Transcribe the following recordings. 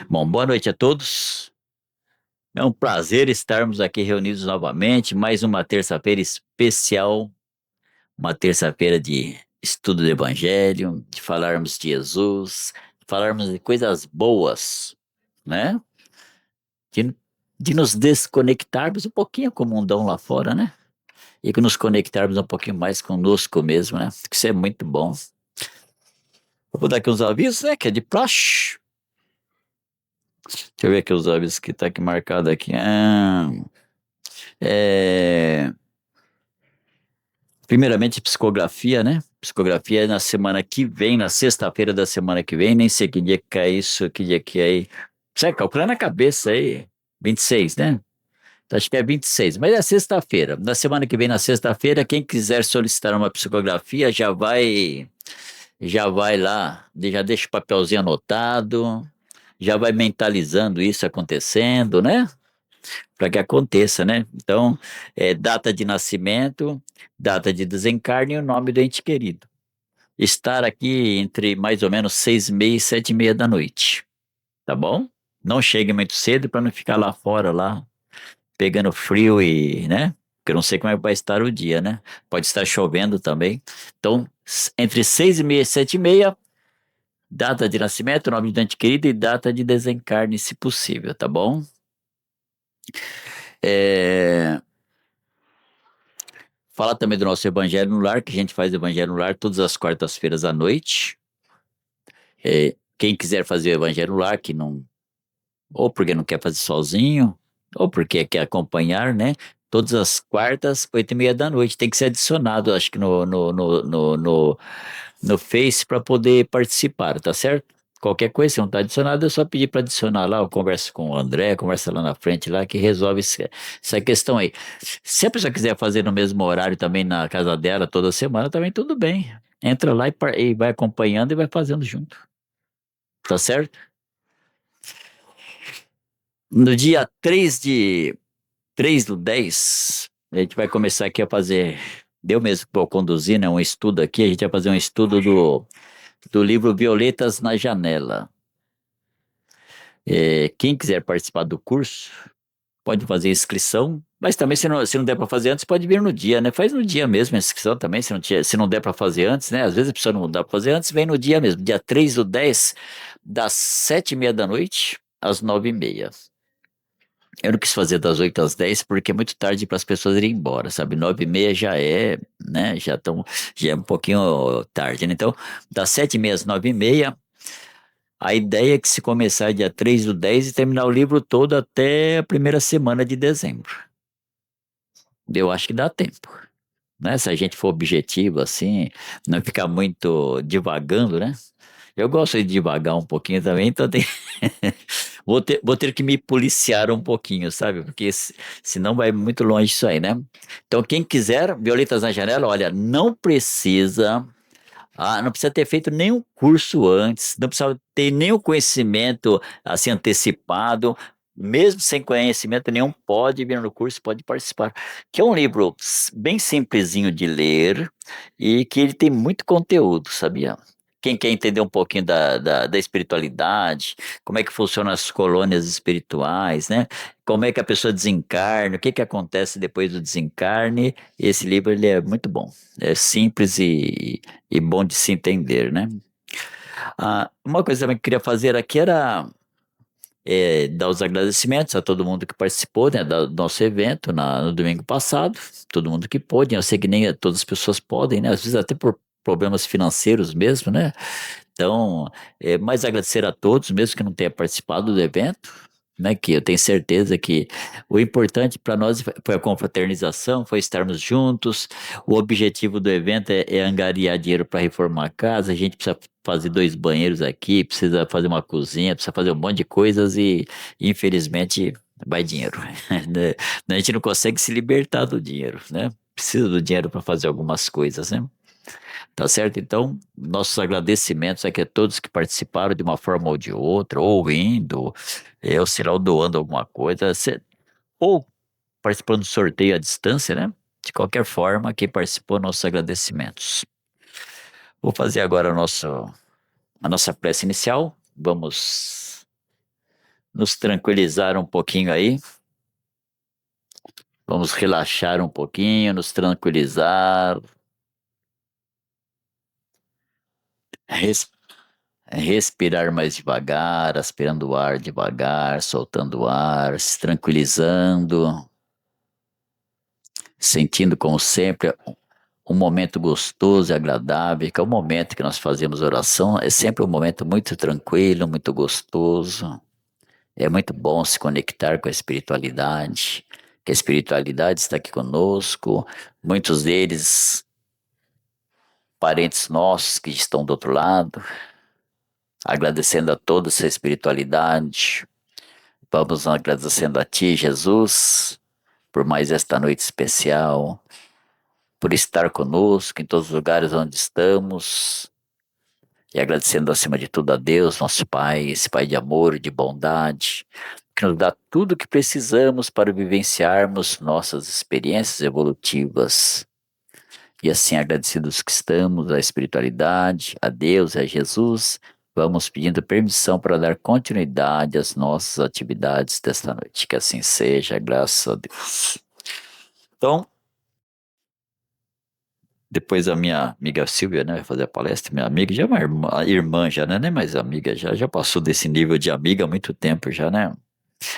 Bom, boa noite a todos. É um prazer estarmos aqui reunidos novamente, mais uma terça-feira especial, uma terça-feira de estudo do Evangelho, de falarmos de Jesus, falarmos de coisas boas, né? De, de nos desconectarmos um pouquinho com o mundão lá fora, né? E que nos conectarmos um pouquinho mais conosco mesmo, né? Isso é muito bom. Vou dar aqui uns avisos, né? Que é de praxe. Deixa eu ver aqui os avisos que tá aqui marcado aqui. É... Primeiramente, psicografia, né? Psicografia é na semana que vem, na sexta-feira da semana que vem, nem sei que dia que é isso, que dia que é aí. Sai calculando na cabeça aí. 26, né? Então, acho que é 26, mas é sexta-feira. Na semana que vem, na sexta-feira, quem quiser solicitar uma psicografia já vai lá, já deixa o papelzinho anotado, já vai mentalizando isso acontecendo, né? Para que aconteça, né? Então, data de nascimento, data de desencarne e o nome do ente querido. Estar aqui entre mais ou menos 6h30 e 7h30 da noite, tá bom? Não chegue muito cedo para não ficar lá fora, lá, pegando frio e, né? Porque eu não sei como é que vai estar o dia, né? Pode estar chovendo também. Então, entre 6h30 e 7h30, data de nascimento, nome do ente querido e data de desencarne, se possível, tá bom? É... Fala também do nosso Evangelho no Lar, que a gente faz Evangelho no Lar todas as quartas-feiras à noite. Quem quiser fazer o Evangelho no Lar, que não, ou porque não quer fazer sozinho, ou porque quer acompanhar, né? Todas as quartas, 8h30 da noite. Tem que ser adicionado, acho que no Face para poder participar, tá certo? Qualquer coisa, se não está adicionado, é só pedir para adicionar lá. Eu converso com o André, conversa lá na frente lá, que resolve essa questão aí. Se a pessoa quiser fazer no mesmo horário também na casa dela toda semana, também tudo bem. Entra lá e vai acompanhando e vai fazendo junto. Tá certo? No dia 3 do 10, a gente vai começar aqui a fazer. Eu mesmo que vou conduzir, né, um estudo aqui. A gente vai fazer um estudo do livro Violetas na Janela. Quem quiser participar do curso, pode fazer inscrição, mas também se não der para fazer antes, pode vir no dia, né? Faz no dia mesmo a inscrição também, se não der para fazer antes, né? Às vezes a pessoa não dá para fazer antes, vem no dia mesmo, dia 3 do 10, das 7h30 da noite às 9h30. Eu não quis fazer das 8 às 10 porque é muito tarde para as pessoas irem embora, sabe? 9h30 já é, né? Já é um pouquinho tarde, né? Então, das 7h30 às 9h30, a ideia é que se começar dia 3 do 10 e terminar o livro todo até a primeira semana de dezembro. Eu acho que dá tempo, né? Se a gente for objetivo assim, não ficar muito divagando, né? Eu gosto de divagar um pouquinho também, então vou ter que me policiar um pouquinho, sabe? Porque senão vai muito longe isso aí, né? Então, quem quiser, Violetas na Janela, olha, não precisa ter feito nenhum curso antes, não precisa ter nenhum conhecimento assim antecipado, mesmo sem conhecimento nenhum, pode vir no curso, pode participar. Que é um livro bem simplesinho de ler e que ele tem muito conteúdo, sabia? Quem quer entender um pouquinho da espiritualidade, como é que funcionam as colônias espirituais, né? Como é que a pessoa desencarna, o que que acontece depois do desencarne, esse livro ele é muito bom. É simples e bom de se entender, né? Uma coisa também que eu queria fazer aqui era dar os agradecimentos a todo mundo que participou, né, do nosso evento no domingo passado, todo mundo que pôde. Eu sei que nem todas as pessoas podem, né? Às vezes até por problemas financeiros mesmo, né? Então, mais agradecer a todos, mesmo que não tenha participado do evento, né? Que eu tenho certeza que o importante para nós foi a confraternização, foi estarmos juntos. O objetivo do evento é angariar dinheiro para reformar a casa. A gente precisa fazer 2 banheiros aqui, precisa fazer uma cozinha, precisa fazer um monte de coisas e, infelizmente, vai dinheiro. Né? A gente não consegue se libertar do dinheiro, né? Precisa do dinheiro para fazer algumas coisas, né? Tá certo? Então, nossos agradecimentos aqui a todos que participaram de uma forma ou de outra, ou indo, ou sei lá, doando alguma coisa, ou participando do sorteio à distância, né? De qualquer forma, quem participou, nossos agradecimentos. Vou fazer agora a nossa prece inicial. Vamos nos tranquilizar um pouquinho aí. Vamos relaxar um pouquinho, nos tranquilizar. Res- Respirar mais devagar, aspirando o ar devagar, soltando o ar, se tranquilizando, sentindo como sempre um momento gostoso e agradável, que é o momento que nós fazemos oração, é sempre um momento muito tranquilo, muito gostoso. É muito bom se conectar com a espiritualidade, que a espiritualidade está aqui conosco, muitos deles parentes nossos que estão do outro lado, agradecendo a toda essa espiritualidade. Vamos agradecendo a Ti, Jesus, por mais esta noite especial, por estar conosco em todos os lugares onde estamos, e agradecendo acima de tudo a Deus, nosso Pai, esse Pai de amor e de bondade, que nos dá tudo o que precisamos para vivenciarmos nossas experiências evolutivas. E assim, agradecidos que estamos à espiritualidade, a Deus e a Jesus, vamos pedindo permissão para dar continuidade às nossas atividades desta noite. Que assim seja, graças a Deus. Então, depois a minha amiga Silvia, né, vai fazer a palestra, minha amiga, já é uma irmã já, né, nem mais amiga, já passou desse nível de amiga há muito tempo já, né?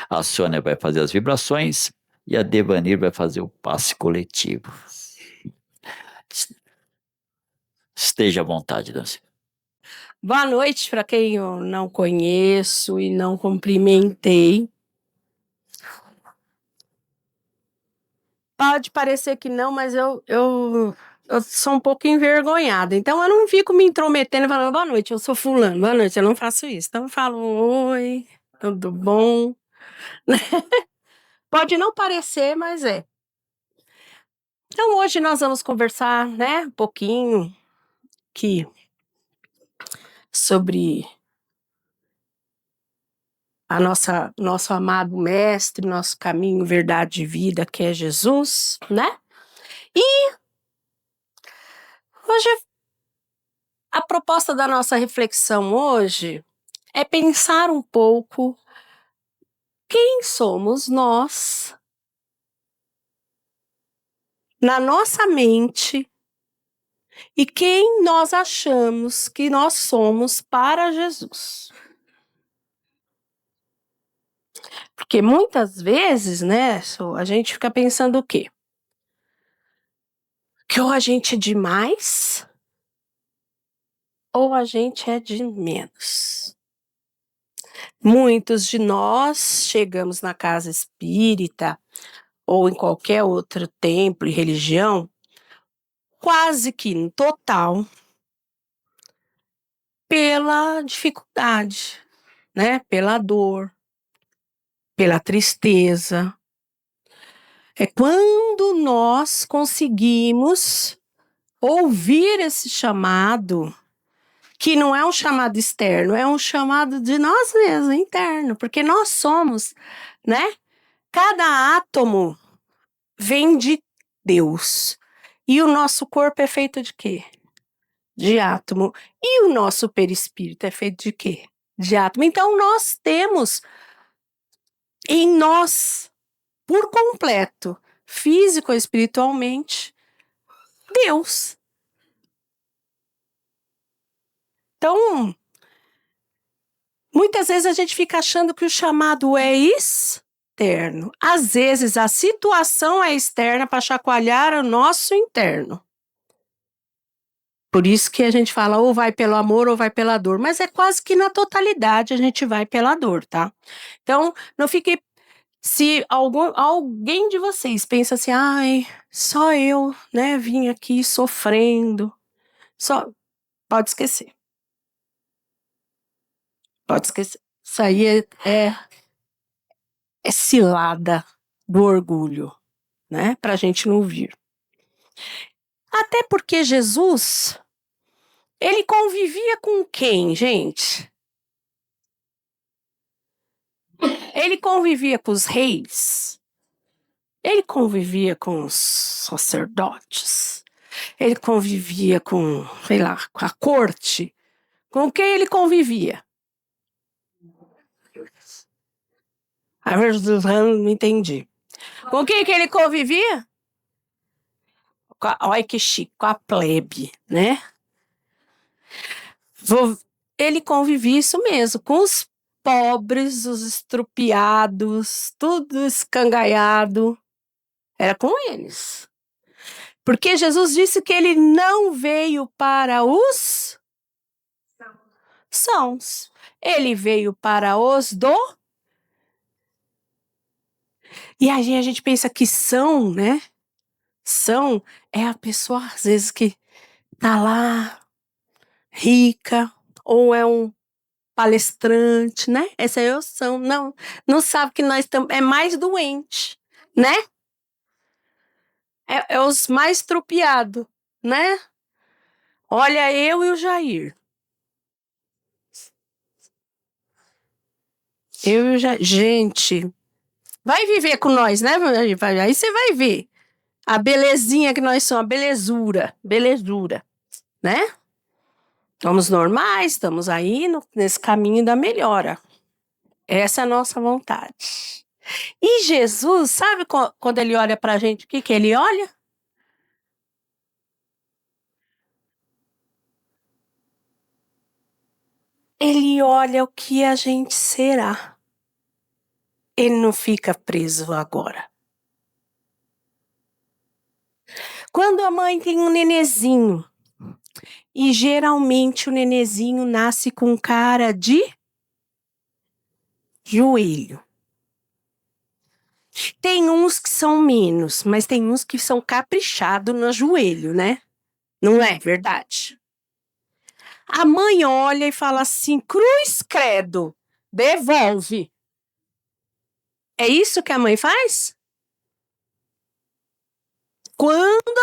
A Sônia vai fazer as vibrações e a Devanir vai fazer o passe coletivo. Esteja à vontade, Danci. Boa noite para quem eu não conheço e não cumprimentei. Pode parecer que não, mas eu sou um pouco envergonhada. Então eu não fico me intrometendo e falando boa noite, eu sou fulano, boa noite, eu não faço isso. Então eu falo oi, tudo bom? Pode não parecer, mas é. Então hoje nós vamos conversar, né, um pouquinho aqui sobre a nosso amado mestre, nosso caminho, verdade e vida, que é Jesus, né? E hoje a proposta da nossa reflexão hoje é pensar um pouco quem somos nós na nossa mente e quem nós achamos que nós somos para Jesus. Porque muitas vezes, né, a gente fica pensando o quê? Que ou a gente é demais ou a gente é de menos. Muitos de nós chegamos na casa espírita ou em qualquer outro templo e religião, quase que no total, pela dificuldade, né? Pela dor, pela tristeza. É quando nós conseguimos ouvir esse chamado, que não é um chamado externo, é um chamado de nós mesmos, interno, porque nós somos, né? Cada átomo vem de Deus. E o nosso corpo é feito de quê? De átomo. E o nosso perispírito é feito de quê? De átomo. Então nós temos em nós, por completo, físico e espiritualmente, Deus. Então, muitas vezes a gente fica achando que o chamado é externo. Às vezes a situação é externa para chacoalhar o nosso interno. Por isso que a gente fala ou vai pelo amor ou vai pela dor, mas é quase que na totalidade a gente vai pela dor, tá? Então, não fique. Se alguém de vocês pensa assim, ai, só eu, né, vim aqui sofrendo, só pode esquecer. Pode esquecer. Isso aí é cilada do orgulho, né, pra gente não vir. Até porque Jesus, ele convivia com quem, gente? Ele convivia com os reis, ele convivia com os sacerdotes, ele convivia com, sei lá, com a corte. Com quem ele convivia? Não entendi. Com quem que ele convivia? Olha que chique, com a plebe, né? Ele convivia isso mesmo, com os pobres, os estrupiados, tudo escangaiado. Era com eles. Porque Jesus disse que ele não veio para os sãos. Ele veio para os do... E aí a gente pensa que são, né? São é a pessoa, às vezes, que tá lá, rica, ou é um palestrante, né? Essa é o são. Não, não sabe que nós estamos... É mais doente, né? É os mais tropiados, né? Olha, eu e o Jair. Eu e o Jair. Gente, vai viver com nós, né? Aí você vai ver a belezinha que nós somos, a belezura, né? Estamos normais, estamos aí nesse caminho da melhora. Essa é a nossa vontade. E Jesus, sabe quando ele olha pra gente, o que que ele olha? Ele olha o que a gente será. Ele não fica preso agora. Quando a mãe tem um nenezinho, e geralmente o nenezinho nasce com cara de joelho. Tem uns que são menos, mas tem uns que são caprichados no joelho, né? Não é verdade? A mãe olha e fala assim: cruz credo, devolve. É isso que a mãe faz? Quando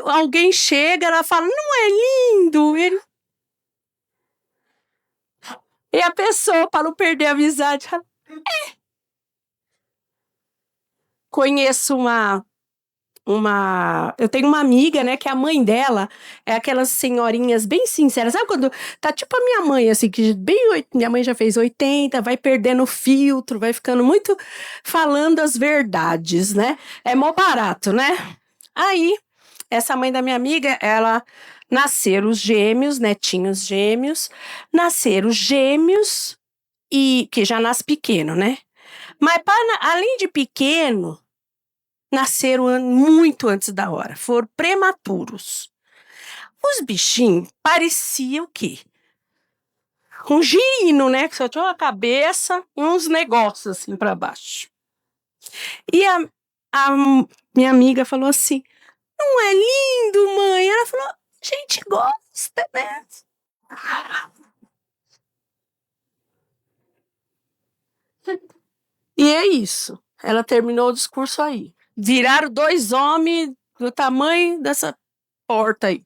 alguém chega, ela fala: não é lindo? E a pessoa, para não perder a amizade, fala: conheço eu tenho uma amiga, né, que a mãe dela é aquelas senhorinhas bem sinceras. Sabe quando tá tipo a minha mãe, assim, que minha mãe já fez 80, vai perdendo o filtro, vai ficando muito falando as verdades, né? É mó barato, né? Aí, essa mãe da minha amiga, ela nasceram os gêmeos, netinhos gêmeos, nasceram os gêmeos e que já nasce pequeno, né? Mas além de pequeno, nasceram muito antes da hora, foram prematuros. Os bichinhos pareciam o quê? Um gino, né? Que só tinha uma cabeça e uns negócios assim para baixo. E a minha amiga falou assim: não é lindo, mãe? Ela falou: a gente gosta, né? E é isso. Ela terminou o discurso aí. Viraram 2 homens do tamanho dessa porta aí,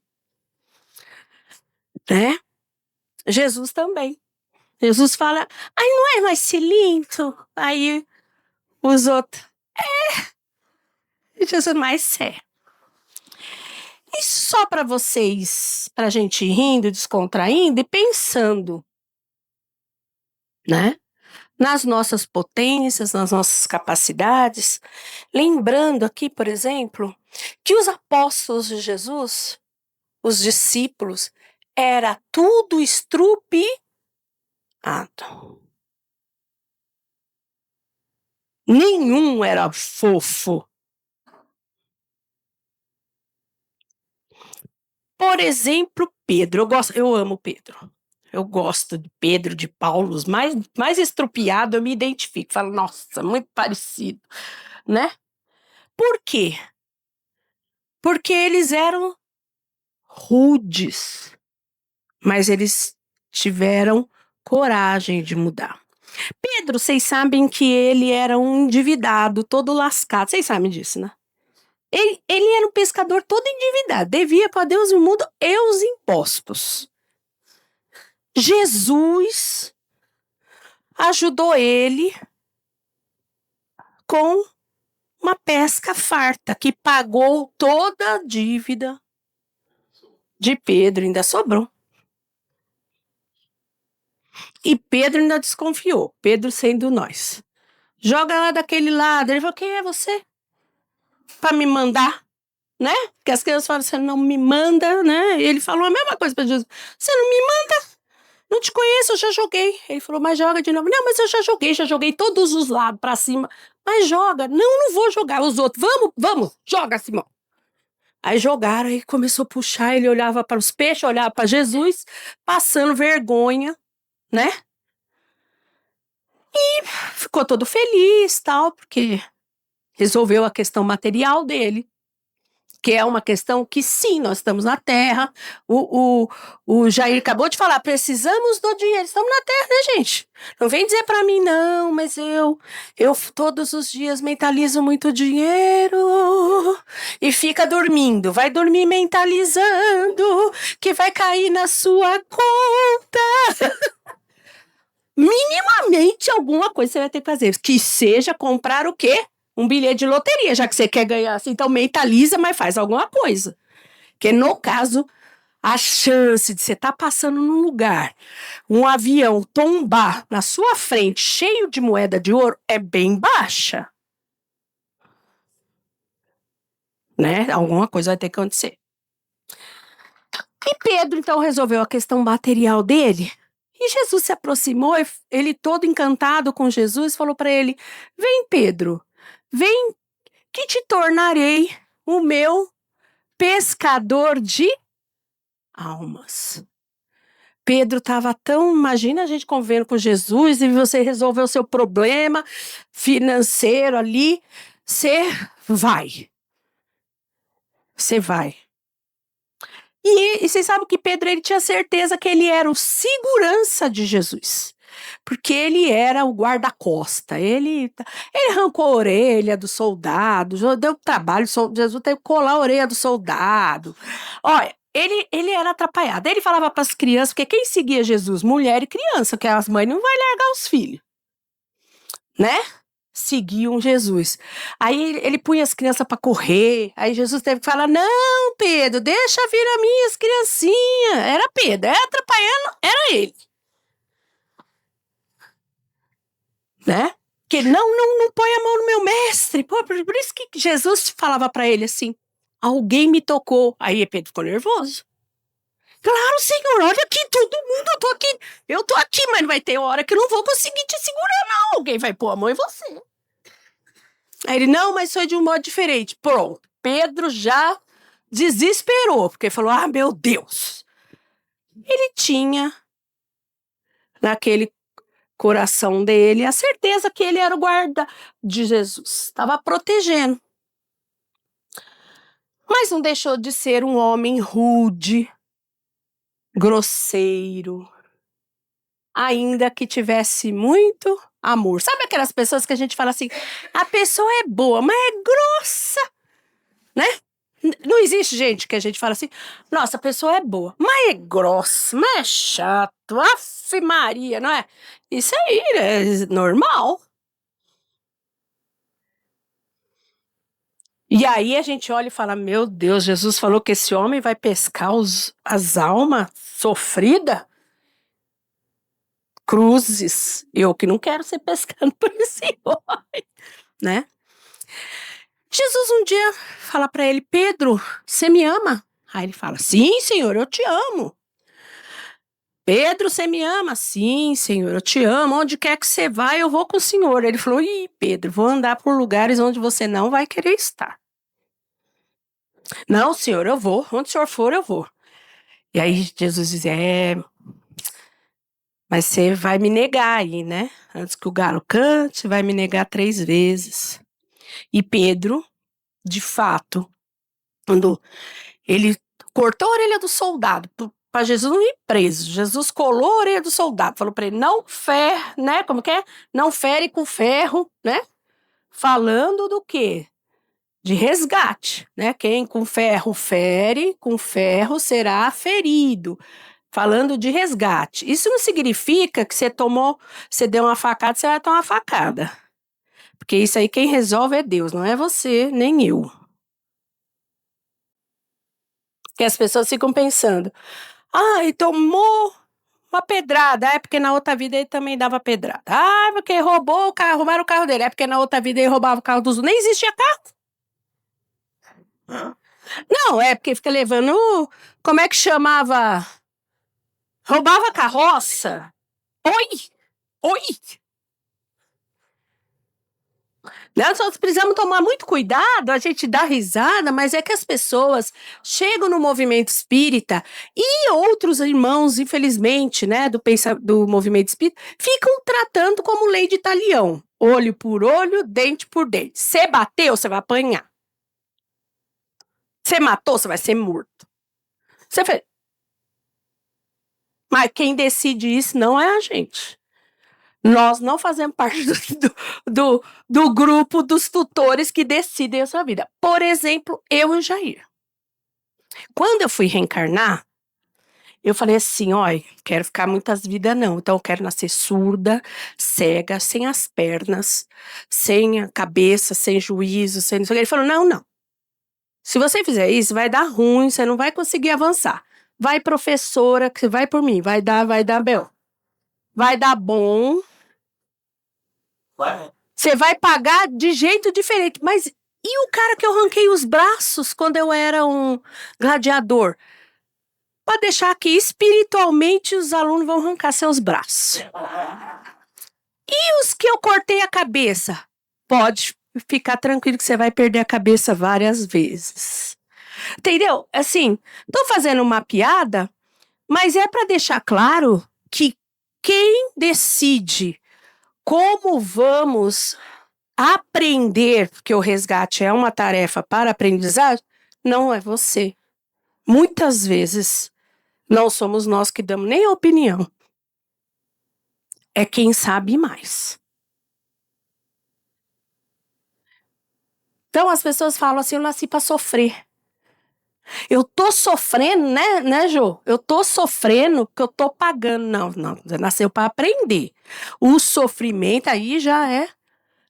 né? Jesus também. Jesus fala: ai, não é mais cilindro? Aí os outros: Jesus, mas é. E só para vocês, para a gente rindo, descontraindo e pensando, né? Nas nossas potências, nas nossas capacidades. Lembrando aqui, por exemplo, que os apóstolos de Jesus, os discípulos, era tudo estrupiado. Nenhum era fofo. Por exemplo, Pedro. Eu amo Pedro. Eu gosto de Pedro, de Paulo, os mais estrupiado, eu me identifico. Falo, nossa, muito parecido, né? Por quê? Porque eles eram rudes, mas eles tiveram coragem de mudar. Pedro, vocês sabem que ele era um endividado, todo lascado. Vocês sabem disso, né? Ele era um pescador todo endividado, devia para Deus o mundo e os impostos. Jesus ajudou ele com uma pesca farta, que pagou toda a dívida de Pedro, ainda sobrou. E Pedro ainda desconfiou, Pedro sendo nós. joga lá daquele lado. Ele falou, quem é você? Para me mandar, né? Porque as crianças falam, você não me manda, né? E ele falou a mesma coisa para Jesus. Você não me manda? Não te conheço, eu já joguei. Ele falou, mas joga de novo. Não, mas eu já joguei todos os lados para cima. Mas joga. Não, não vou jogar. Os outros, vamos, joga, Simão. Aí jogaram, aí começou a puxar, ele olhava para os peixes, olhava para Jesus, passando vergonha, né? Ficou todo feliz, tal, porque resolveu a questão material dele, que é uma questão que sim, nós estamos na Terra. O Jair acabou de falar, precisamos do dinheiro, estamos na Terra, né, gente? Não vem dizer para mim, não, mas eu todos os dias mentalizo muito dinheiro e fica dormindo, vai dormir mentalizando que vai cair na sua conta. Minimamente alguma coisa você vai ter que fazer, que seja comprar o quê? Um bilhete de loteria, já que você quer ganhar assim, então mentaliza, mas faz alguma coisa. Porque no caso, a chance de você estar passando num lugar, um avião tombar na sua frente cheio de moeda de ouro é bem baixa. Né? Alguma coisa vai ter que acontecer. E Pedro então resolveu a questão material dele. E Jesus se aproximou, ele todo encantado com Jesus, falou para ele, vem Pedro, vem que te tornarei o meu pescador de almas. Pedro estava tão, imagina a gente convivendo com Jesus e você resolver o seu problema financeiro ali, você vai. Você vai. E vocês sabem que Pedro ele tinha certeza que ele era o segurança de Jesus. Porque ele era o guarda-costa. Ele arrancou a orelha do soldado, deu trabalho, Jesus teve que colar a orelha do soldado. Olha, ele era atrapalhado. Ele falava para as crianças, porque quem seguia Jesus? Mulher e criança, porque as mães não vai largar os filhos. Né? Seguiam Jesus. Aí ele punha as crianças para correr. Aí Jesus teve que falar: não, Pedro, deixa vir as minhas criancinhas. Era Pedro, era atrapalhando, era ele. Né? Que não põe a mão no meu mestre. Pô, por isso que Jesus falava para ele assim: alguém me tocou. Aí Pedro ficou nervoso. Claro, Senhor, olha aqui, todo mundo, eu tô aqui, mas vai ter hora que eu não vou conseguir te segurar, não. Alguém vai pôr a mão em você. Aí ele, não, mas foi de um modo diferente. Pronto, Pedro já desesperou, porque falou, ah, meu Deus. Ele tinha, naquele coração dele, a certeza que ele era o guarda de Jesus. Estava protegendo. Mas não deixou de ser um homem rude, grosseiro, ainda que tivesse muito amor. Sabe aquelas pessoas que a gente fala assim, a pessoa é boa, mas é grossa, né? Não existe gente que a gente fala assim, nossa, a pessoa é boa, mas é grossa, mas é chato, afe Maria, não é? Isso aí é normal. E aí a gente olha e fala, meu Deus, Jesus falou que esse homem vai pescar as almas sofridas? Cruzes. Eu que não quero ser pescado por esse homem, né? Jesus um dia fala para ele, Pedro, você me ama? Aí ele fala, sim, Senhor, eu te amo. Pedro, você me ama? Sim, Senhor, eu te amo. Onde quer que você vá, eu vou com o Senhor. Ele falou, ih, Pedro, vou andar por lugares onde você não vai querer estar. Não, Senhor, eu vou. Onde o Senhor for, eu vou. E aí Jesus diz, mas você vai me negar aí, né? Antes que o galo cante, vai me negar 3 vezes. E Pedro, de fato, quando ele cortou a orelha do soldado para Jesus não ir preso, Jesus colou a orelha do soldado, falou para ele, não fere, né? Como que é? Não fere com ferro, né? Falando do quê? De resgate, né? Quem com ferro fere, com ferro será ferido. Falando de resgate. Isso não significa que você deu uma facada, você vai tomar uma facada. Porque isso aí quem resolve é Deus, não é você, nem eu. Porque as pessoas ficam pensando, ai, tomou uma pedrada. É porque na outra vida ele também dava pedrada. Ah, porque roubou o carro, roubaram o carro dele. É porque na outra vida ele roubava o carro dos outros. Nem existia carro. Não, é porque fica levando. Como é que chamava? Roubava carroça. Oi! Oi! Nós precisamos tomar muito cuidado, a gente dá risada, mas é que as pessoas chegam no movimento espírita e outros irmãos, infelizmente, né, do movimento espírita, ficam tratando como lei de talião. Olho por olho, dente por dente. Você bateu, você vai apanhar. Você matou, você vai ser morto. Você fez. Mas quem decide isso não é a gente. Nós não fazemos parte do grupo dos tutores que decidem a sua vida. Por exemplo, eu e o Jair. Quando eu fui reencarnar, eu falei assim, olha, quero ficar muitas vidas não. Então eu quero nascer surda, cega, sem as pernas, sem a cabeça, sem juízo, sem... Ele falou, não. Se você fizer isso, vai dar ruim, você não vai conseguir avançar. Vai, professora, que vai por mim, vai dar, Bel. Vai dar bom. Você vai pagar de jeito diferente. Mas e o cara que eu arranquei os braços quando eu era um gladiador? Pode deixar que espiritualmente os alunos vão arrancar seus braços. E os que eu cortei a cabeça? Pode ficar tranquilo que você vai perder a cabeça várias vezes. Entendeu? Assim, tô fazendo uma piada, mas é para deixar claro que quem decide como vamos aprender, porque o resgate é uma tarefa para aprendizagem, não é você. Muitas vezes, não somos nós que damos nem a opinião. É quem sabe mais. Então, as pessoas falam assim, eu nasci para sofrer. Eu tô sofrendo, né, Jô? Eu tô sofrendo porque eu tô pagando. Não, você nasceu para aprender. O sofrimento aí já é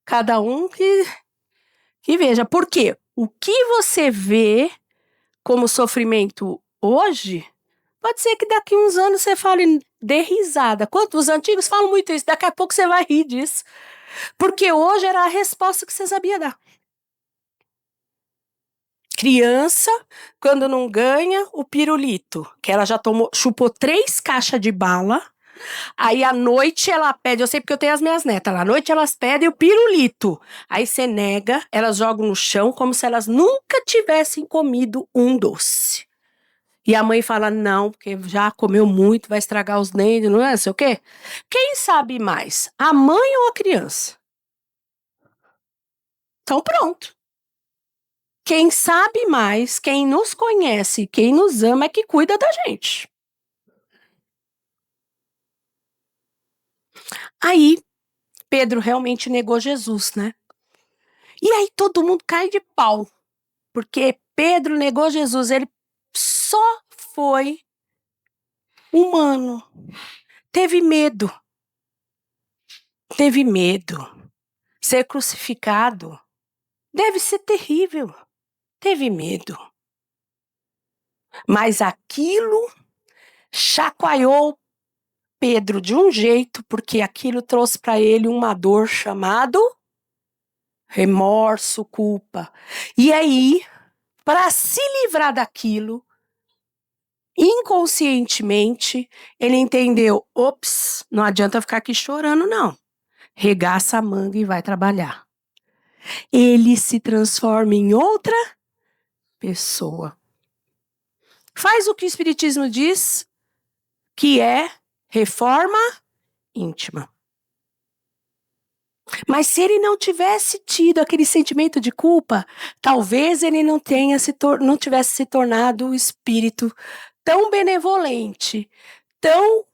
cada um que veja. Por quê? O que você vê como sofrimento hoje, pode ser que daqui uns anos você fale, dê risada. Os antigos falam muito isso, daqui a pouco você vai rir disso. Porque hoje era a resposta que você sabia dar. Criança, quando não ganha, o pirulito, que ela já chupou 3 caixas de bala, aí à noite ela pede, eu sei porque eu tenho as minhas netas lá, à noite elas pedem o pirulito, aí você nega, elas jogam no chão como se elas nunca tivessem comido um doce. E a mãe fala, não, porque já comeu muito, vai estragar os dentes, não é, sei o quê. Quem sabe mais, a mãe ou a criança? Então pronto. Quem sabe mais, quem nos conhece, quem nos ama é que cuida da gente. Aí, Pedro realmente negou Jesus, né? E aí todo mundo cai de pau, porque Pedro negou Jesus, ele só foi humano, teve medo. Ser crucificado deve ser terrível, teve medo. Mas aquilo chacoalhou Pedro de um jeito, porque aquilo trouxe para ele uma dor chamado remorso, culpa. E aí, para se livrar daquilo, inconscientemente, ele entendeu, ops, não adianta ficar aqui chorando não. Regaça a manga e vai trabalhar. Ele se transforma em outra pessoa. Faz o que o Espiritismo diz, que é reforma íntima. Mas se ele não tivesse tido aquele sentimento de culpa, talvez ele não tivesse se tornado um espírito tão benevolente, tão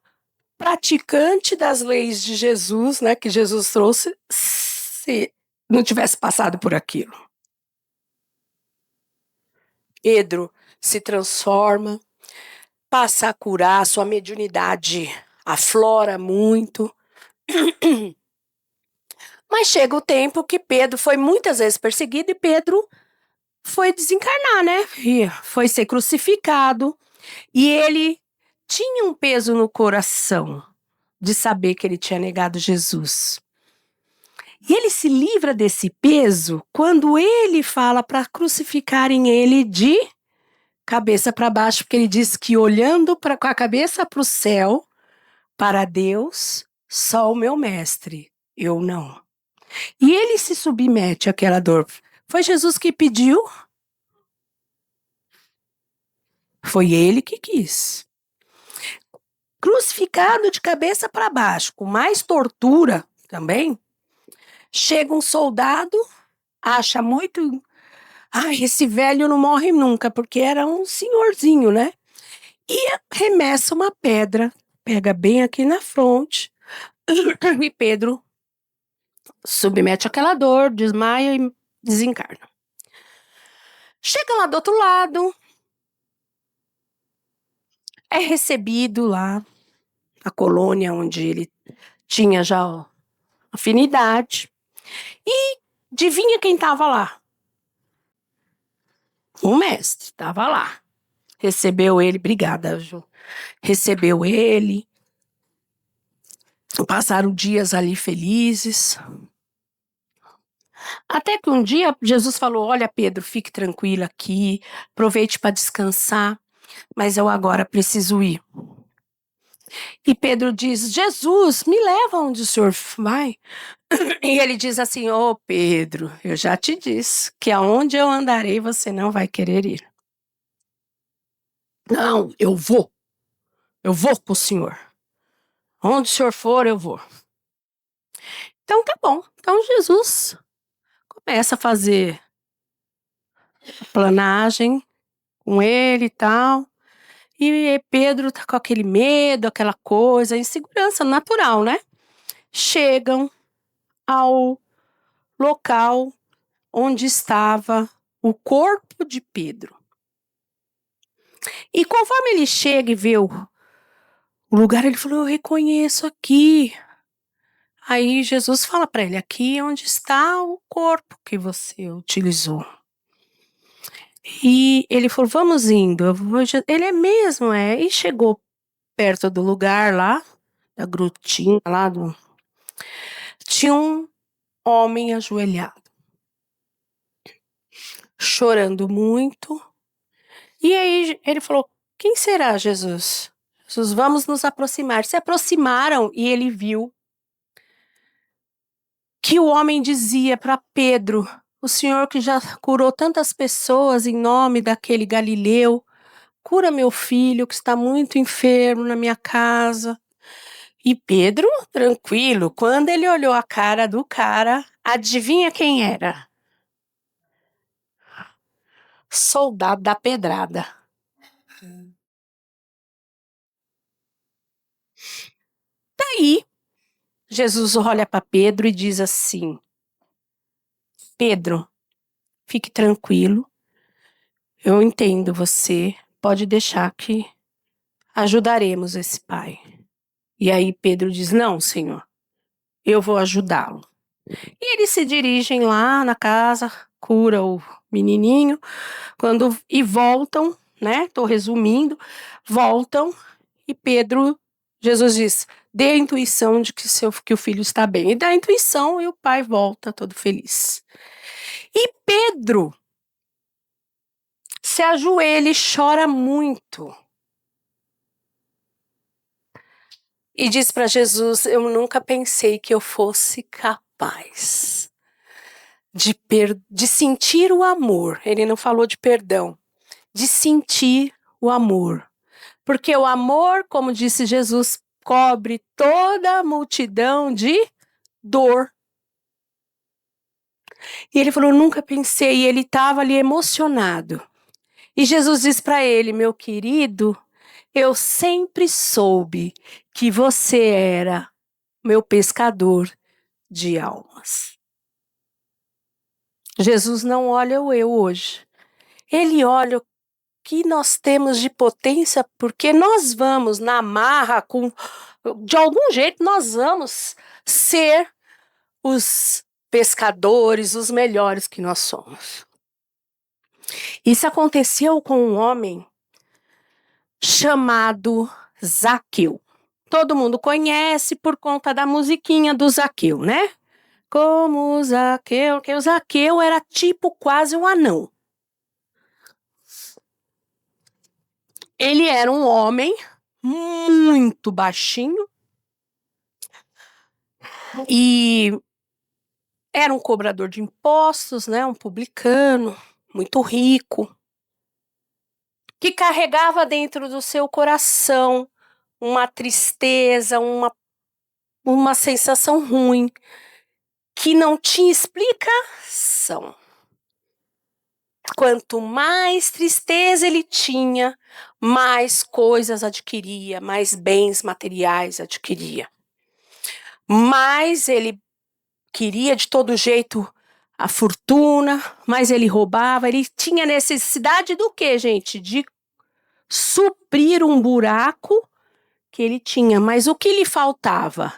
praticante das leis de Jesus, né, que Jesus trouxe, se não tivesse passado por aquilo. Pedro se transforma, passa a curar, sua mediunidade aflora muito. Mas chega o tempo que Pedro foi muitas vezes perseguido e Pedro foi desencarnar, né? E foi ser crucificado. E ele tinha um peso no coração de saber que ele tinha negado Jesus. E ele se livra desse peso quando ele fala para crucificarem ele de cabeça para baixo, porque ele diz que olhando com a cabeça para o céu, para Deus, só o meu mestre, eu não. E ele se submete àquela dor. Foi Jesus que pediu? Foi ele que quis. Crucificado de cabeça para baixo, com mais tortura também, chega um soldado, acha muito... Ai, esse velho não morre nunca, porque era um senhorzinho, né? E arremessa uma pedra, pega bem aqui na fronte, e Pedro submete aquela dor, desmaia e desencarna. Chega lá do outro lado, é recebido lá na colônia onde ele tinha já afinidade. E adivinha quem estava lá? O mestre estava lá. Recebeu ele, obrigada, Ju. Recebeu ele. Passaram dias ali felizes. Até que um dia Jesus falou: olha, Pedro, fique tranquilo aqui, aproveite para descansar, mas eu agora preciso ir. E Pedro diz: Jesus, me leva onde o senhor vai. E ele diz assim: ô Pedro, eu já te disse que aonde eu andarei você não vai querer ir. Não, eu vou com o senhor. Onde o senhor for, eu vou. Então tá bom. Então Jesus começa a fazer a planagem com ele e tal. E Pedro tá com aquele medo, aquela coisa, insegurança natural, né? Chegam ao local onde estava o corpo de Pedro. E conforme ele chega e vê o lugar, ele falou: eu reconheço aqui. Aí Jesus fala para ele: aqui é onde está o corpo que você utilizou. E ele falou: vamos indo. Ele é mesmo, é. E chegou perto do lugar lá, da grutinha lá, tinha um homem ajoelhado, chorando muito. E aí ele falou: quem será, Jesus? Jesus, vamos nos aproximar. Se aproximaram e ele viu que o homem dizia para Pedro: o Senhor que já curou tantas pessoas em nome daquele Galileu, cura meu filho que está muito enfermo na minha casa. E Pedro, tranquilo, quando ele olhou a cara do cara, adivinha quem era? Soldado da pedrada. Daí, Jesus olha para Pedro e diz assim: Pedro, fique tranquilo, eu entendo você, pode deixar que ajudaremos esse pai. E aí Pedro diz: não, Senhor, eu vou ajudá-lo. E eles se dirigem lá na casa, cura o menininho, e voltam, né? Estou resumindo, voltam e Jesus diz: dê a intuição de que o filho está bem. E dá a intuição e o pai volta todo feliz. E Pedro se ajoelha e chora muito. E diz para Jesus: eu nunca pensei que eu fosse capaz de sentir o amor. Ele não falou de perdão, de sentir o amor. Porque o amor, como disse Jesus, cobre toda a multidão de dor. E ele falou: nunca pensei. E ele estava ali emocionado. E Jesus diz para ele: meu querido, eu sempre soube que você era meu pescador de almas. Jesus não olha o eu hoje. Ele olha o que nós temos de potência, porque nós vamos na marra, de algum jeito nós vamos ser os pescadores, os melhores que nós somos. Isso aconteceu com um homem chamado Zaqueu. Todo mundo conhece por conta da musiquinha do Zaqueu, né? Como o Zaqueu, que o Zaqueu era tipo quase um anão. Ele era um homem muito baixinho e era um cobrador de impostos, né? Um publicano, muito rico, que carregava dentro do seu coração uma tristeza, uma sensação ruim, que não tinha explicação. Quanto mais tristeza ele tinha, mais coisas adquiria, mais bens materiais adquiria. Mais ele queria de todo jeito a fortuna, mais ele roubava, ele tinha necessidade do quê, gente? De suprir um buraco que ele tinha, mas o que lhe faltava?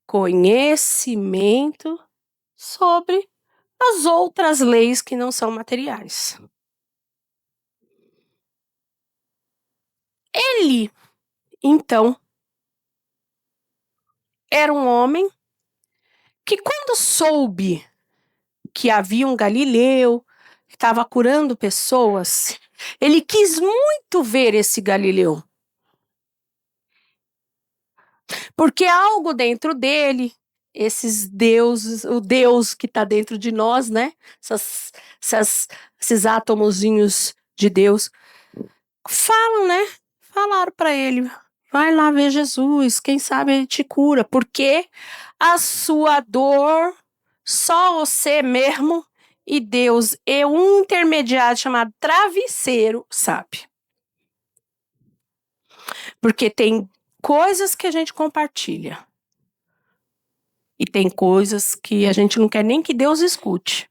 Conhecimento sobre as outras leis que não são materiais. Ele, então, era um homem que, quando soube que havia um Galileu que estava curando pessoas, ele quis muito ver esse Galileu. Porque algo dentro dele, esses deuses, o Deus que está dentro de nós, né? Esses átomozinhos de Deus, falam, né? Falaram para ele, vai lá ver Jesus, quem sabe ele te cura, porque a sua dor, só você mesmo e Deus e um intermediário chamado travesseiro sabe. Porque tem coisas que a gente compartilha e tem coisas que a gente não quer nem que Deus escute.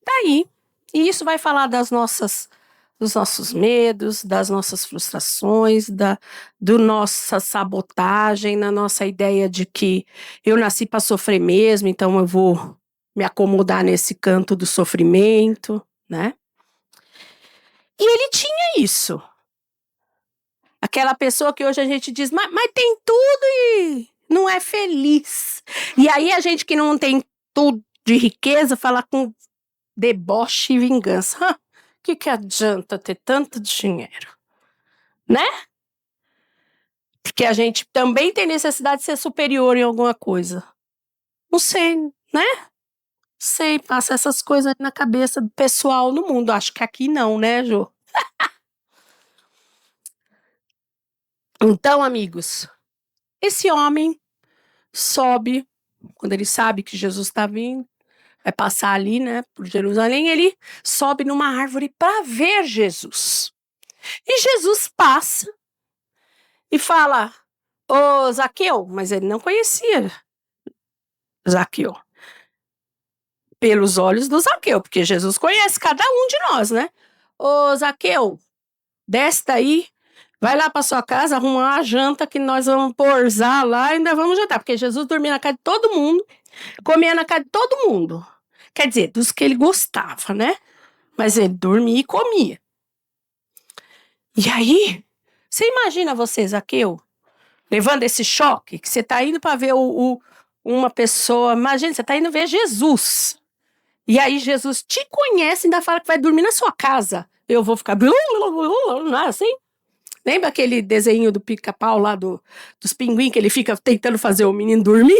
Daí, e isso vai falar dos nossos medos, das nossas frustrações, da nossa sabotagem, na nossa ideia de que eu nasci para sofrer mesmo, então eu vou me acomodar nesse canto do sofrimento, né? E ele tinha isso. Aquela pessoa que hoje a gente diz, mas tem tudo e não é feliz. E aí a gente que não tem tudo de riqueza fala com deboche e vingança. O que adianta ter tanto dinheiro? Né? Porque a gente também tem necessidade de ser superior em alguma coisa. Não sei, né? Sei, passa essas coisas na cabeça do pessoal no mundo. Acho que aqui não, né, Jô? Então, amigos, esse homem sobe, quando ele sabe que Jesus está vindo, vai passar ali, né, por Jerusalém, ele sobe numa árvore para ver Jesus. E Jesus passa e fala, ô Zaqueu, mas ele não conhecia Zaqueu. Pelos olhos do Zaqueu, porque Jesus conhece cada um de nós, né? Ô Zaqueu, desce daí, vai lá para sua casa, arrumar a janta que nós vamos pousar lá e ainda vamos jantar, porque Jesus dormia na casa de todo mundo, comia na casa de todo mundo. Quer dizer, dos que ele gostava, né? Mas ele dormia e comia. E aí, você imagina você, Zaqueu, levando esse choque, que você está indo para ver uma pessoa, imagina, você está indo ver Jesus. E aí Jesus te conhece e ainda fala que vai dormir na sua casa. Eu vou ficar... Não é assim? Lembra aquele desenho do pica-pau lá dos pinguins que ele fica tentando fazer o menino dormir?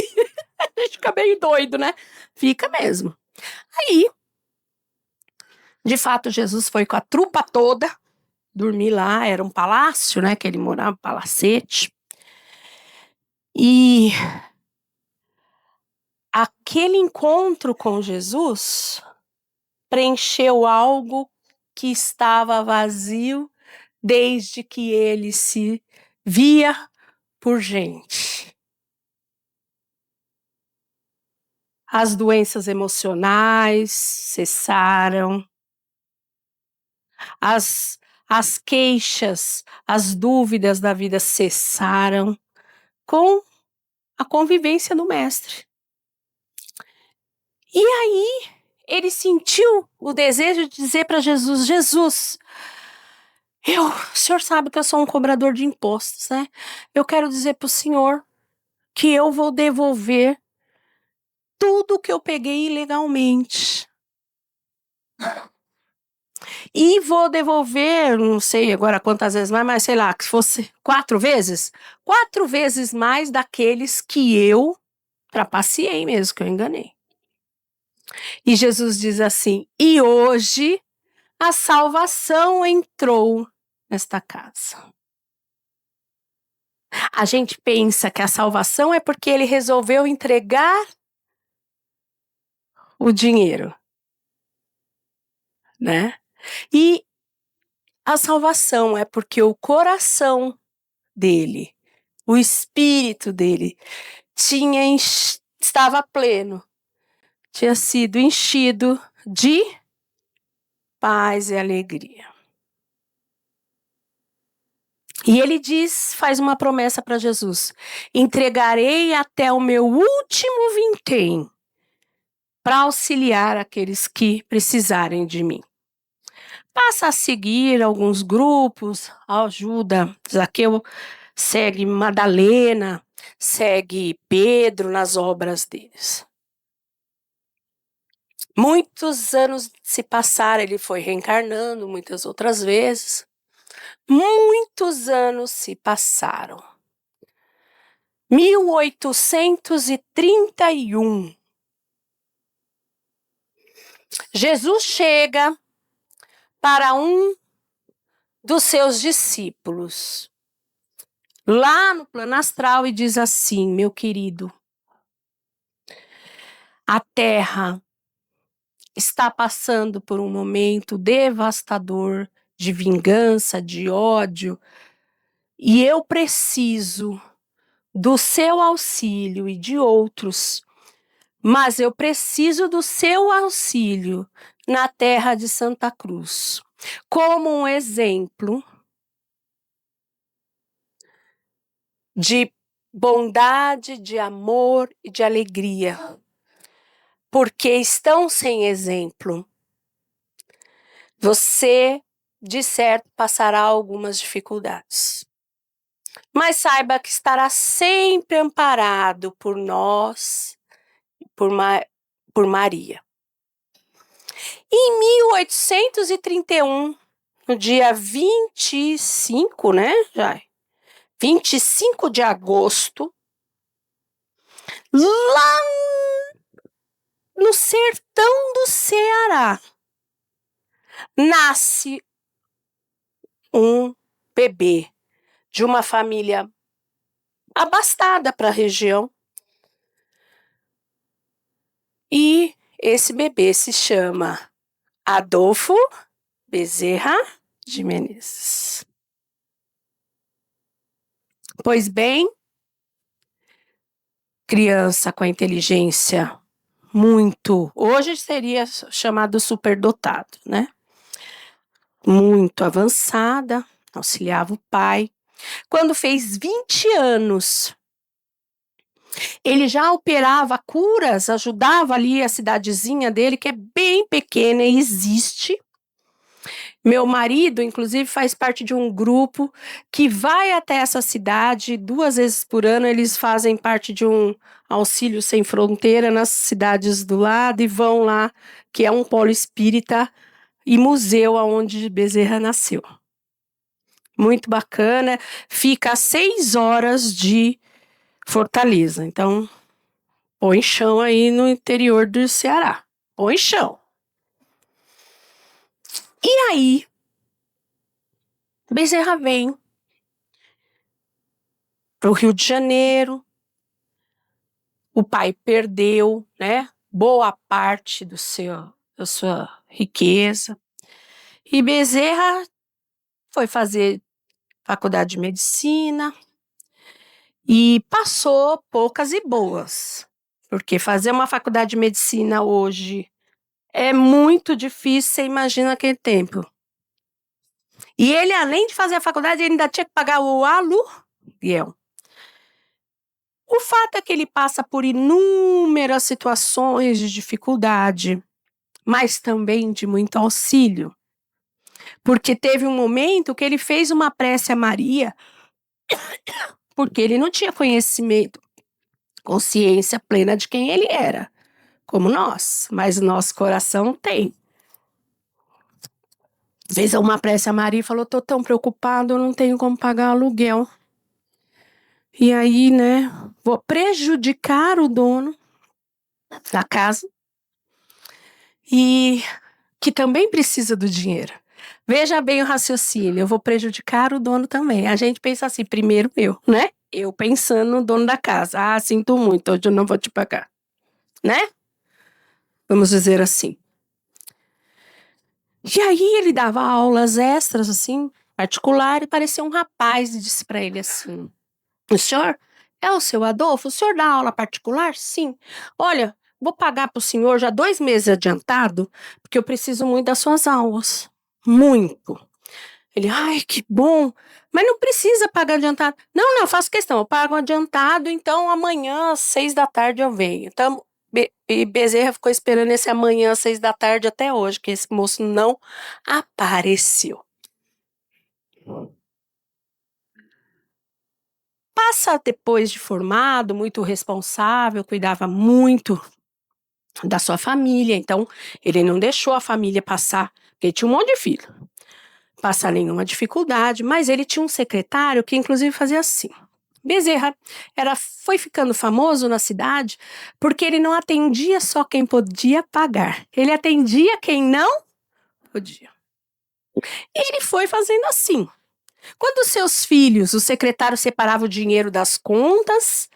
A gente fica meio doido, né? Fica mesmo. Aí, de fato, Jesus foi com a trupa toda dormir lá. Era um palácio, né? Que ele morava, um palacete. E aquele encontro com Jesus preencheu algo que estava vazio desde que ele se via por gente. As doenças emocionais cessaram, as queixas, as dúvidas da vida cessaram com a convivência do mestre. E aí ele sentiu o desejo de dizer para Jesus: Jesus, o senhor sabe que eu sou um cobrador de impostos, né? Eu quero dizer para o senhor que eu vou devolver tudo que eu peguei ilegalmente. E vou devolver, não sei agora quantas vezes mais, mas sei lá, que fosse 4 vezes. 4 vezes mais daqueles que eu trapaceei mesmo, que eu enganei. E Jesus diz assim: e hoje a salvação entrou nesta casa. A gente pensa que a salvação é porque ele resolveu entregar o dinheiro, né? E a salvação é porque o coração dele, o espírito dele, estava pleno, tinha sido enchido de paz e alegria. E ele faz uma promessa para Jesus: entregarei até o meu último vintém para auxiliar aqueles que precisarem de mim. Passa a seguir alguns grupos, ajuda Zaqueu, segue Madalena, segue Pedro nas obras deles. Muitos anos se passaram, ele foi reencarnando muitas outras vezes. Muitos anos se passaram. 1831. Jesus chega para um dos seus discípulos, lá no plano astral, e diz assim: meu querido, a Terra está passando por um momento devastador de vingança, de ódio, e eu preciso do seu auxílio e de outros, mas eu preciso do seu auxílio na terra de Santa Cruz, como um exemplo de bondade, de amor e de alegria, porque estão sem exemplo. Você, de certo, passará algumas dificuldades, mas saiba que estará sempre amparado por nós, por Maria. Em 1831, no dia 25, né, já 25 de agosto, lá no sertão do Ceará, nasce um bebê de uma família abastada para a região. E esse bebê se chama Adolfo Bezerra de Menezes. Pois bem, criança com a inteligência hoje seria chamado superdotado, né? Muito avançada, auxiliava o pai. Quando fez 20 anos, ele já operava curas, ajudava ali a cidadezinha dele, que é bem pequena e existe. Meu marido, inclusive, faz parte de um grupo que vai até essa cidade 2 vezes por ano. Eles fazem parte de um auxílio sem fronteira nas cidades do lado e vão lá, que é um polo espírita e museu onde Bezerra nasceu. Muito bacana, fica a 6 horas de Fortaleza. Então, põe chão aí no interior do Ceará. Põe chão. E aí, Bezerra vem para o Rio de Janeiro. O pai perdeu, né, boa parte da sua riqueza. E Bezerra foi fazer faculdade de medicina e passou poucas e boas. Porque fazer uma faculdade de medicina hoje é muito difícil, você imagina aquele tempo. E ele, além de fazer a faculdade, ele ainda tinha que pagar o aluguel. O fato é que ele passa por inúmeras situações de dificuldade. mas também de muito auxílio. Porque teve um momento que ele fez uma prece a Maria, porque ele não tinha conhecimento, consciência plena de quem ele era, como nós, mas o nosso coração tem. Fez uma prece a Maria e falou: tô tão preocupado, eu não tenho como pagar aluguel. E aí, né, vou prejudicar o dono da casa e que também precisa do dinheiro. Veja bem o raciocínio, eu vou prejudicar o dono também. A gente pensa assim, primeiro eu, né? Eu pensando no dono da casa. Ah, sinto muito, hoje eu não vou te pagar, né? Vamos dizer assim. E aí ele dava aulas extras, assim, particular, e parecia um rapaz e disse para ele assim: o senhor é o seu Adolfo? O senhor dá aula particular? Sim. Olha, vou pagar para o senhor já 2 meses adiantado, porque eu preciso muito das suas aulas. Muito. Ele, ai, que bom. Mas não precisa pagar adiantado. Não, não, faço questão. Eu pago adiantado, então amanhã às 6 da tarde eu venho. Então, e Bezerra ficou esperando esse amanhã às 6 da tarde até hoje, que esse moço não apareceu. Passa depois de formado, muito responsável, cuidava muito da sua família, então ele não deixou a família passar, porque ele tinha um monte de filho, passar nenhuma dificuldade, mas ele tinha um secretário que inclusive fazia assim. Bezerra foi ficando famoso na cidade porque ele não atendia só quem podia pagar, ele atendia quem não podia. E ele foi fazendo assim. Quando seus filhos, o secretário separava o dinheiro das contas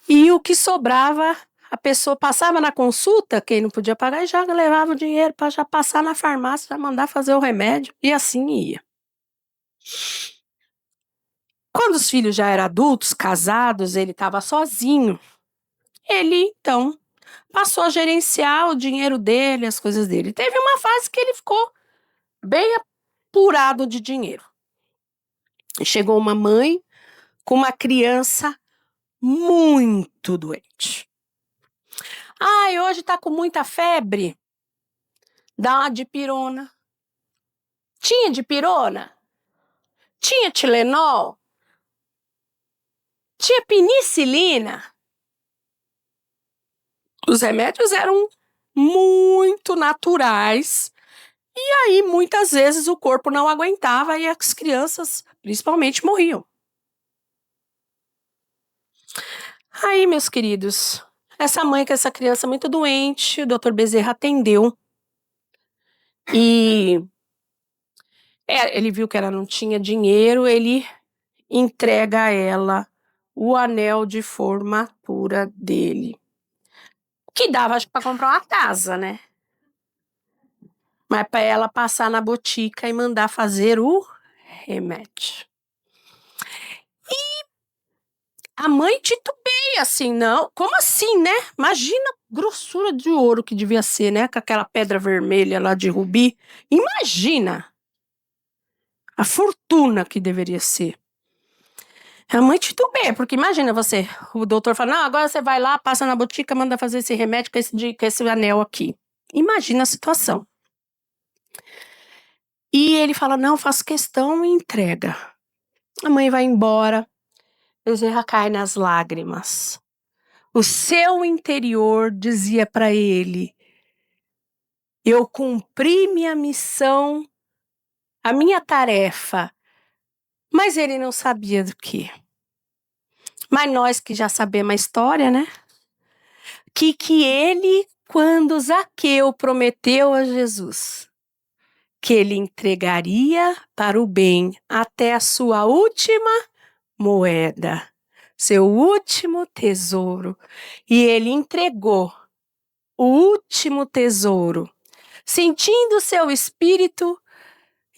e o que sobrava, a pessoa passava na consulta, quem não podia pagar, e já levava o dinheiro para já passar na farmácia, já mandar fazer o remédio, e assim ia. Quando os filhos já eram adultos, casados, ele estava sozinho. Ele, então, passou a gerenciar o dinheiro dele, as coisas dele. Teve uma fase que ele ficou bem apurado de dinheiro. Chegou uma mãe com uma criança muito doente. Ai, hoje tá com muita febre. Dá uma dipirona. Tinha dipirona? Tinha Tilenol? Tinha penicilina? Os remédios eram muito naturais. E aí, muitas vezes, o corpo não aguentava e as crianças, principalmente, morriam. Aí, meus queridos, essa mãe com essa criança muito doente, o Dr. Bezerra atendeu. E ele viu que ela não tinha dinheiro, ele entrega a ela o anel de formatura dele. Que dava, acho que, para comprar uma casa, né? Mas para ela passar na botica e mandar fazer o remédio. E a mãe titubeia assim, não, como assim, né? Imagina a grossura de ouro que devia ser, né? Com aquela pedra vermelha lá de rubi. Imagina a fortuna que deveria ser. A mãe titubeia, porque imagina você, o doutor fala, não, agora você vai lá, passa na botica, manda fazer esse remédio com esse anel aqui. Imagina a situação. E ele fala, não, faço questão e entrega. A mãe vai embora, Bezerra cai nas lágrimas. O seu interior dizia para ele, eu cumpri minha missão, a minha tarefa, mas ele não sabia do que. Mas nós que já sabemos a história, né? Que ele, quando Zaqueu prometeu a Jesus que ele entregaria para o bem até a sua última moeda, seu último tesouro, e ele entregou o último tesouro, sentindo seu espírito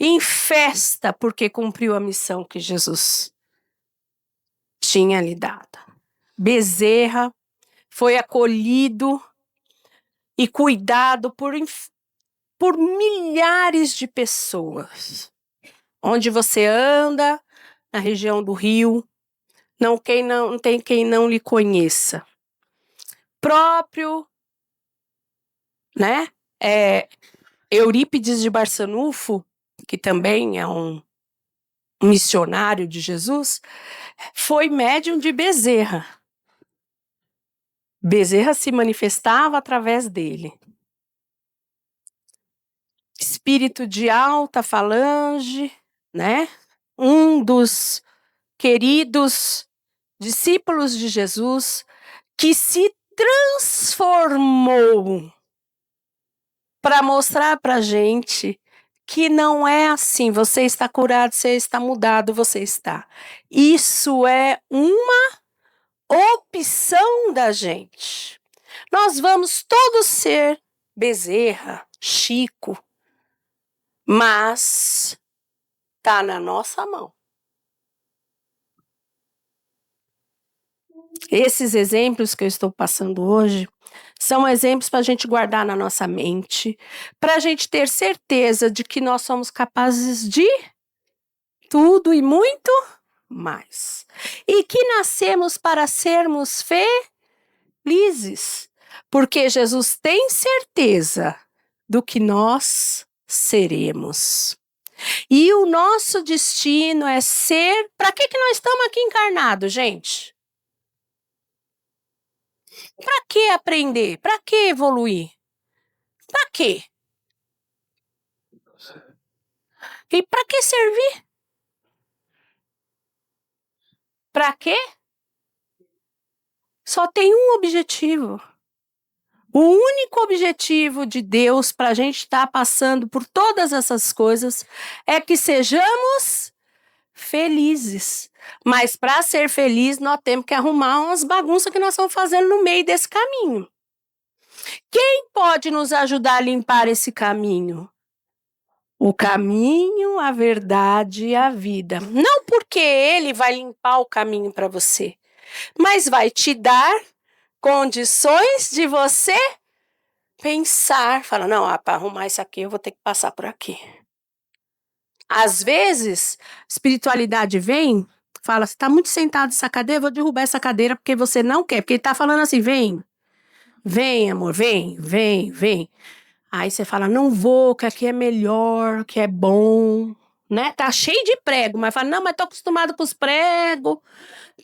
em festa, porque cumpriu a missão que Jesus tinha lhe dado. Bezerra foi acolhido e cuidado por milhares de pessoas. Onde você anda, na região do Rio, não tem quem não lhe conheça. Próprio, né? Eurípides de Barçanufo, que também é um missionário de Jesus, foi médium de Bezerra. Bezerra se manifestava através dele. Espírito de alta falange, né? Um dos queridos discípulos de Jesus que se transformou para mostrar para a gente que não é assim. Você está curado, você está mudado, você está. Isso é uma opção da gente. Nós vamos todos ser Bezerra, Chico, mas tá na nossa mão. Esses exemplos que eu estou passando hoje são exemplos para a gente guardar na nossa mente, para a gente ter certeza de que nós somos capazes de tudo e muito mais. E que nascemos para sermos felizes, porque Jesus tem certeza do que nós seremos. E o nosso destino é ser... Para que nós estamos aqui encarnados, gente? Para que aprender? Para que evoluir? Para quê? E para que servir? Para quê? Só tem um objetivo. O único objetivo de Deus para a gente estar passando por todas essas coisas é que sejamos felizes. Mas para ser feliz, nós temos que arrumar umas bagunças que nós estamos fazendo no meio desse caminho. Quem pode nos ajudar a limpar esse caminho? O caminho, a verdade e a vida. Não porque ele vai limpar o caminho para você, mas vai te dar condições de você pensar. Fala, não, para arrumar isso aqui eu vou ter que passar por aqui. Às vezes, espiritualidade vem, fala, você está muito sentado nessa cadeira, eu vou derrubar essa cadeira porque você não quer. Porque ele está falando assim, vem amor, vem. Aí você fala, não vou, que aqui é melhor, que é bom, né? Tá cheio de prego, mas fala, não, mas tô acostumado com os pregos.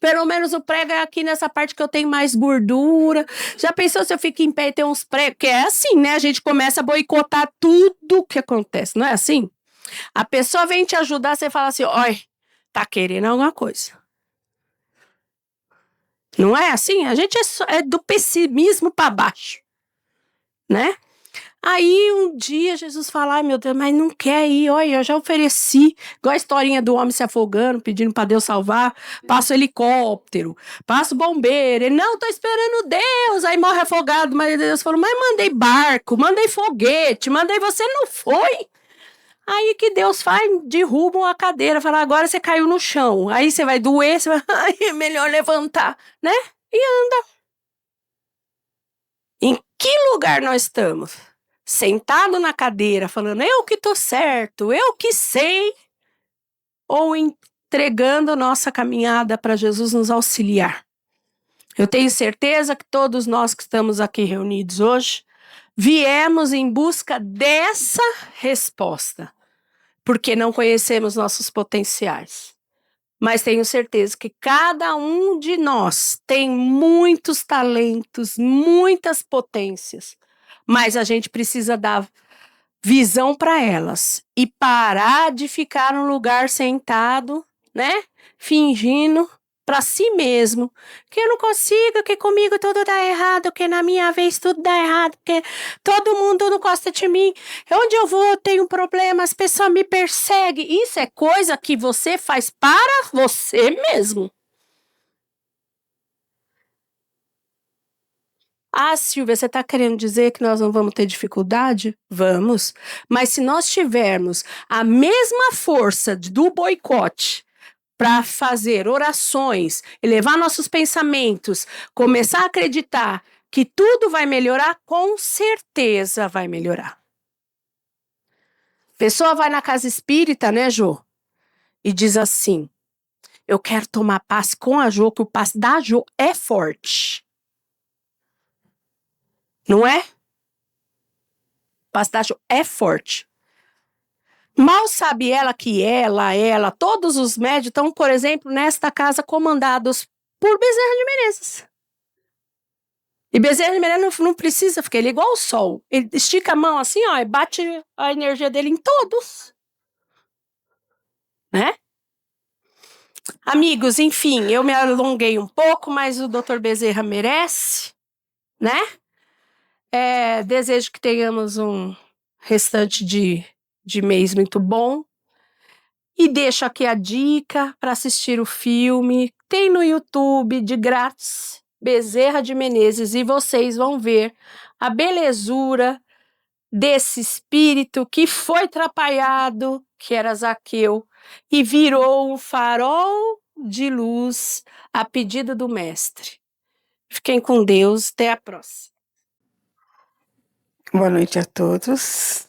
Pelo menos o prego é aqui nessa parte que eu tenho mais gordura. Já pensou se eu fico em pé e tenho uns pregos? Que é assim, né? A gente começa a boicotar tudo que acontece, não é assim? A pessoa vem te ajudar, você fala assim, oi, tá querendo alguma coisa. Não é assim? A gente é do pessimismo para baixo, né? Aí um dia Jesus fala, ai meu Deus, mas não quer ir, olha, eu já ofereci, igual a historinha do homem se afogando, pedindo para Deus salvar, passa o helicóptero, passa o bombeiro, ele, não, tô esperando Deus, aí morre afogado, mas Deus falou, mas mandei barco, mandei foguete, mandei, você não foi? Aí que Deus faz, derruba a cadeira, fala, agora você caiu no chão, aí você vai doer, você vai, ai, é melhor levantar, né? E anda. Em que lugar nós estamos? Sentado na cadeira, falando, eu que tô certo, eu que sei, ou entregando nossa caminhada para Jesus nos auxiliar. Eu tenho certeza que todos nós que estamos aqui reunidos hoje, viemos em busca dessa resposta, porque não conhecemos nossos potenciais. Mas tenho certeza que cada um de nós tem muitos talentos, muitas potências, mas a gente precisa dar visão para elas e parar de ficar no lugar sentado, né? Fingindo para si mesmo que eu não consigo, que comigo tudo dá errado, que na minha vez tudo dá errado, que todo mundo não gosta de mim. Onde eu vou, eu tenho problema, as pessoas me perseguem. Isso é coisa que você faz para você mesmo. Ah, Silvia, você está querendo dizer que nós não vamos ter dificuldade? Vamos. Mas se nós tivermos a mesma força do boicote para fazer orações, elevar nossos pensamentos, começar a acreditar que tudo vai melhorar, com certeza vai melhorar. A pessoa vai na casa espírita, né, Jô? E diz assim, eu quero tomar passe com a Jô, que o passe da Jô é forte. Não é? Epitácio é forte. Mal sabe ela que ela, todos os médios estão, por exemplo, nesta casa comandados por Bezerra de Menezes. E Bezerra de Menezes não precisa, porque ele é igual ao sol. Ele estica a mão assim, ó, e bate a energia dele em todos. Né? Amigos, enfim, eu me alonguei um pouco, mas o Dr. Bezerra merece, né? Desejo que tenhamos um restante de mês muito bom. E deixo aqui a dica para assistir o filme. Tem no YouTube, de grátis, Bezerra de Menezes. E vocês vão ver a belezura desse espírito que foi atrapalhado, que era Zaqueu, e virou um farol de luz a pedido do mestre. Fiquem com Deus. Até a próxima. Boa noite a todos.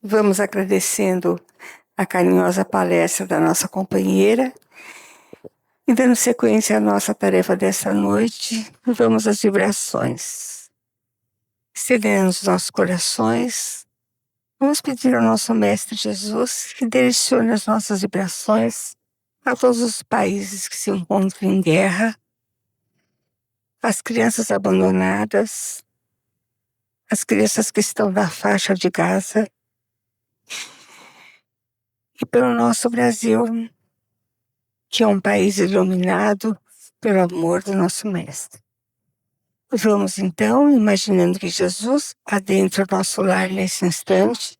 Vamos agradecendo a carinhosa palestra da nossa companheira e dando sequência à nossa tarefa dessa noite, vamos às vibrações. Estendendo os nossos corações, vamos pedir ao nosso Mestre Jesus que direcione as nossas vibrações a todos os países que se encontram em guerra, as crianças abandonadas, as crianças que estão na faixa de Gaza, e pelo nosso Brasil, que é um país iluminado pelo amor do nosso Mestre. Vamos então, imaginando que Jesus adentra o nosso lar nesse instante,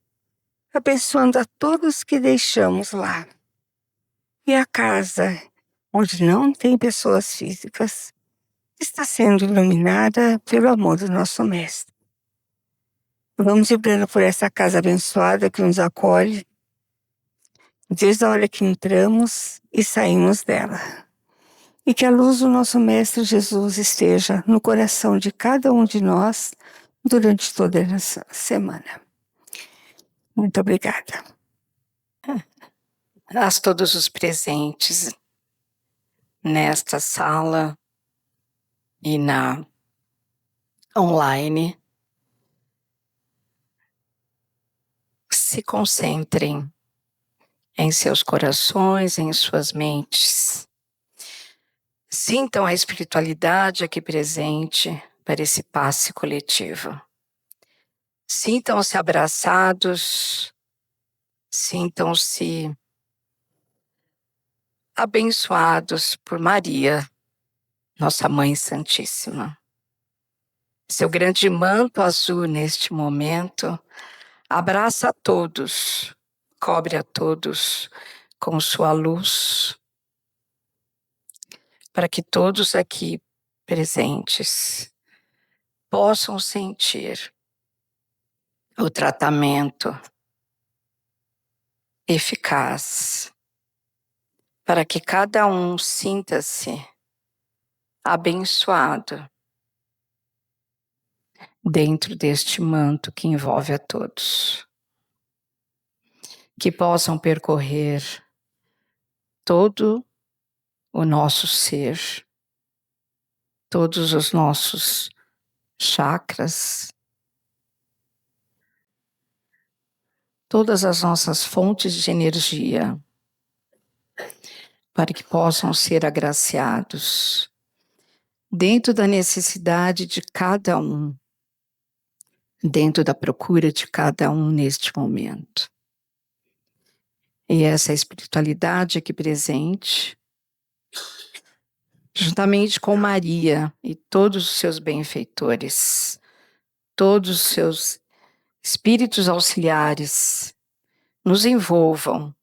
abençoando a todos que deixamos lá. E a casa, onde não tem pessoas físicas, está sendo iluminada pelo amor do nosso Mestre. Vamos vibrando por essa casa abençoada que nos acolhe, desde a hora que entramos e saímos dela. E que a luz do nosso Mestre Jesus esteja no coração de cada um de nós durante toda essa semana. Muito obrigada. A todos os presentes nesta sala e na online, se concentrem em seus corações, em suas mentes. Sintam a espiritualidade aqui presente para esse passe coletivo. Sintam-se abraçados, sintam-se abençoados por Maria, nossa Mãe Santíssima. Seu grande manto azul neste momento abraça a todos, cobre a todos com sua luz, para que todos aqui presentes possam sentir o tratamento eficaz, para que cada um sinta-se abençoado dentro deste manto que envolve a todos. Que possam percorrer todo o nosso ser, todos os nossos chakras, todas as nossas fontes de energia, para que possam ser agraciados dentro da necessidade de cada um, dentro da procura de cada um neste momento. E essa espiritualidade aqui presente, juntamente com Maria e todos os seus benfeitores, todos os seus espíritos auxiliares, nos envolvam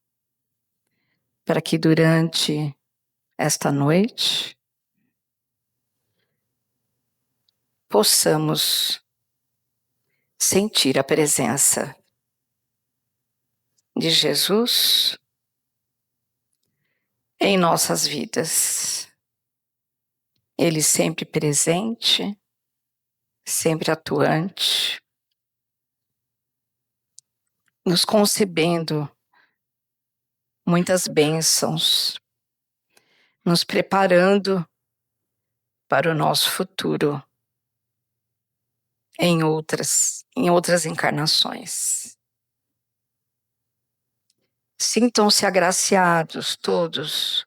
para que durante esta noite possamos sentir a presença de Jesus em nossas vidas. Ele sempre presente, sempre atuante, nos concebendo muitas bênçãos, nos preparando para o nosso futuro em outras encarnações. Sintam-se agraciados todos,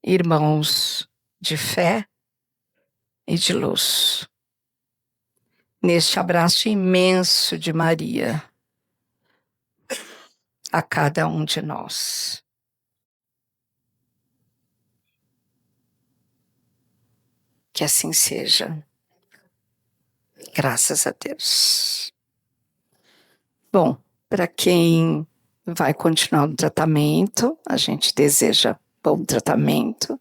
irmãos de fé e de luz, neste abraço imenso de Maria a cada um de nós. Que assim seja. Graças a Deus. Bom, para quem vai continuar no tratamento, a gente deseja bom tratamento.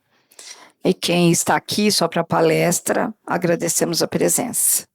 E quem está aqui só para a palestra, agradecemos a presença.